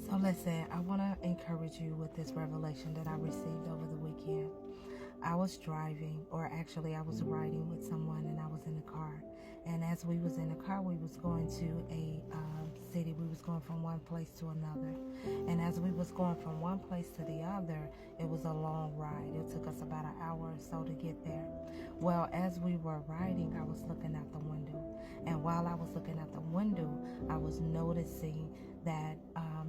So listen, I want to encourage you with this revelation that I received over the weekend. I was driving, or actually I was riding with someone, and I was in the car. And as we was in the car, we was going to a city. We was going from one place to another. And as we was going from one place to the other, it was a long ride. It took us about an hour or so to get there. Well, as we were riding, I was looking out the window. And while I was looking out the window, I was noticing that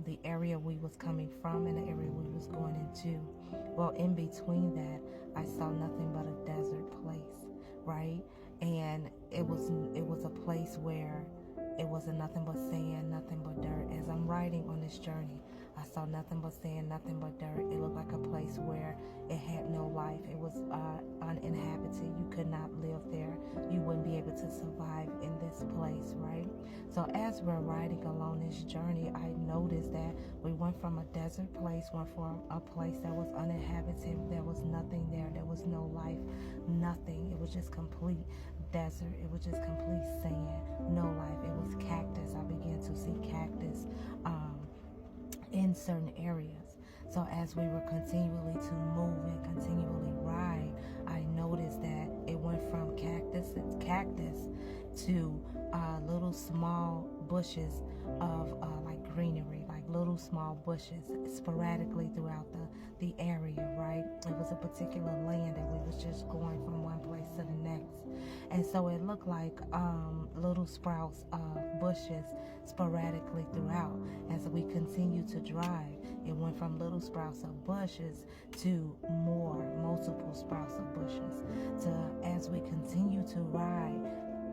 the area we was coming from and the area we was going into, well, in between that, I saw nothing but a desert place, right? And it was a place where it wasn't nothing but sand, nothing but dirt. As I'm riding on this journey, I saw nothing but sand, nothing but dirt. It looked like a place where it had no life. It was uninhabited. You could not live there. You wouldn't be able to survive in this place, right? So as we're riding along this journey, I noticed that we went from a desert place, went from a place that was uninhabited. There was nothing there. There was no life, nothing. It was just complete desert. It was just complete sand, no life. It was cactus. I began to see cactus in certain areas. So as we were continually to move and continually ride, I noticed that it went from cactus to little small bushes of like greenery, like little small bushes sporadically throughout the area, right? It was a particular land that we was just going from one place to the next. And so it looked like little sprouts of bushes sporadically throughout. As we continued to drive, it went from little sprouts of bushes to multiple sprouts of bushes. As we continue to ride,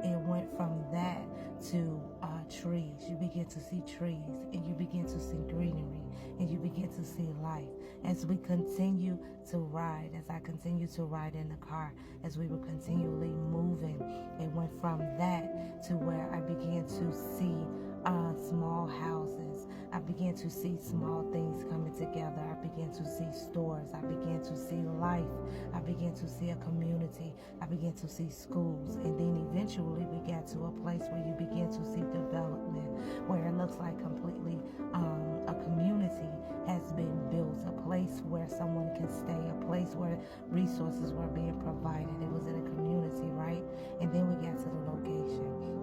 it went from that to trees. You begin to see trees, and you begin to see greenery, and you begin to see life. As we continue to ride, as I continue to ride in the car, as we were continually moving, it went from that to where I began to see small houses. I began to see small things coming together. I began to see stores. I began to see life. I began to see a community. I began to see schools. And then eventually we got to a place where you begin to see development, where it looks like completely a community has been built, a place where someone can stay, a place where resources were being provided. It was in a community, right? And then we got to the location.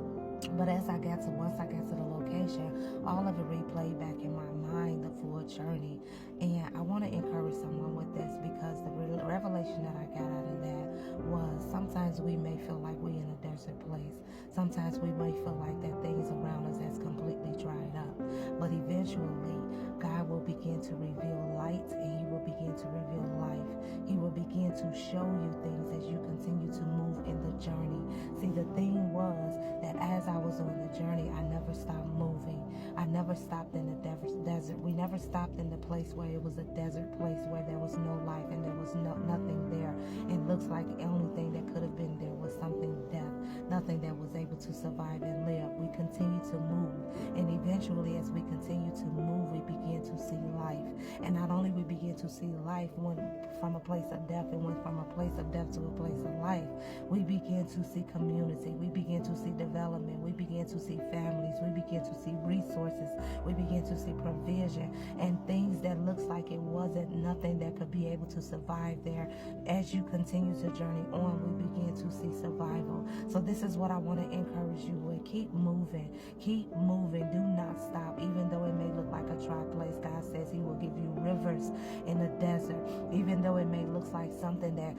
But once I got to the location, all of it replayed back in my mind, the full journey. And I want to encourage someone with this, because the revelation that I got out of that was sometimes we may feel like we're in a desert place. Sometimes we may feel like that things around us has completely dried up. But eventually, God will begin to reveal light, and He will begin to reveal life. He will begin to show you things as you continue to move in the journey. See, the thing was that as I was on the journey, I never stopped moving. I never stopped in the desert. We never stopped in the place where it was a desert place, where there was no life and there was nothing there. It looks like the only thing that could have been there was something death, nothing that was able to survive and live. We continue to move, and eventually as we continue to move, we begin to see life. And not only we begin to see life went from a place of death, it went from a place of death to a place of life. We begin to see community. We begin to see development. We begin to see families. We begin to see resources. We begin to see provision and things that looks like it wasn't nothing that could be able to survive there. As you continue to journey on, we begin to see survival. So this is what I want to encourage you with. Keep moving. Keep moving. Do not stop. Even though it may look like a dry place, God says He will give you rivers in the desert. Even though it may look like something that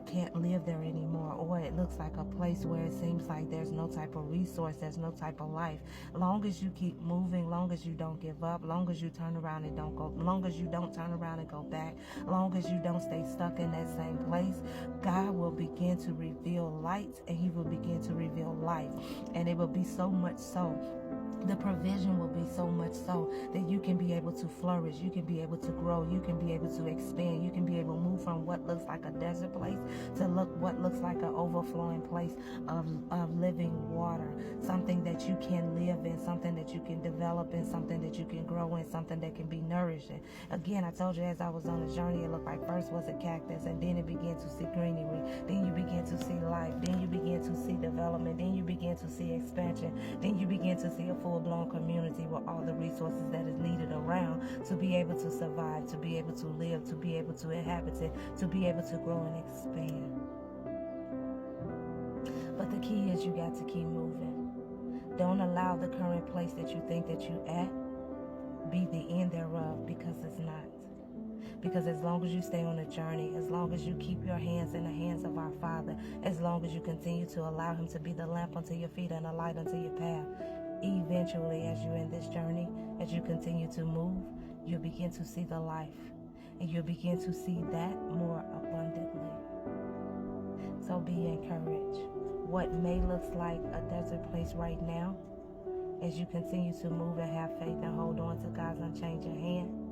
can't live there anymore, or it looks like a place where it seems like there's no type of resource, there's no type of life. Long as you keep moving, long as you don't give up, long as you turn around and don't go, long as you don't turn around and go back, long as you don't stay stuck in that same place, God will begin to reveal light, and He will begin to reveal life. And it will be so much so, the provision will be so much so that you can be able to flourish, you can be able to grow, you can be able to expand, you can be able to move from what looks like a desert place to what looks like an overflowing place of living water, something that you can live in, something that you can develop in, something that you can grow in, something that can be nourished in. Again, I told you as I was on the journey, it looked like first was a cactus, and then it began to see greenery, then you begin to see life, then you begin to see development, then you begin to see expansion, then you begin to see a full-blown community with all the resources that is needed around to be able to survive, to be able to live, to be able to inhabit it, to be able to grow and expand. But the key is you got to keep moving. Don't allow the current place that you think that you at be the end thereof, because it's not. Because as long as you stay on the journey, as long as you keep your hands in the hands of our Father, as long as you continue to allow Him to be the lamp unto your feet and the light unto your path, eventually as you're in this journey, as you continue to move, you'll begin to see the life, and you'll begin to see that more abundantly. So be encouraged. What may look like a desert place right now, as you continue to move and have faith and hold on to God's unchanging hand,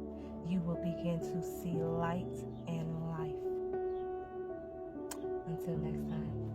you will begin to see light and life. Until next time.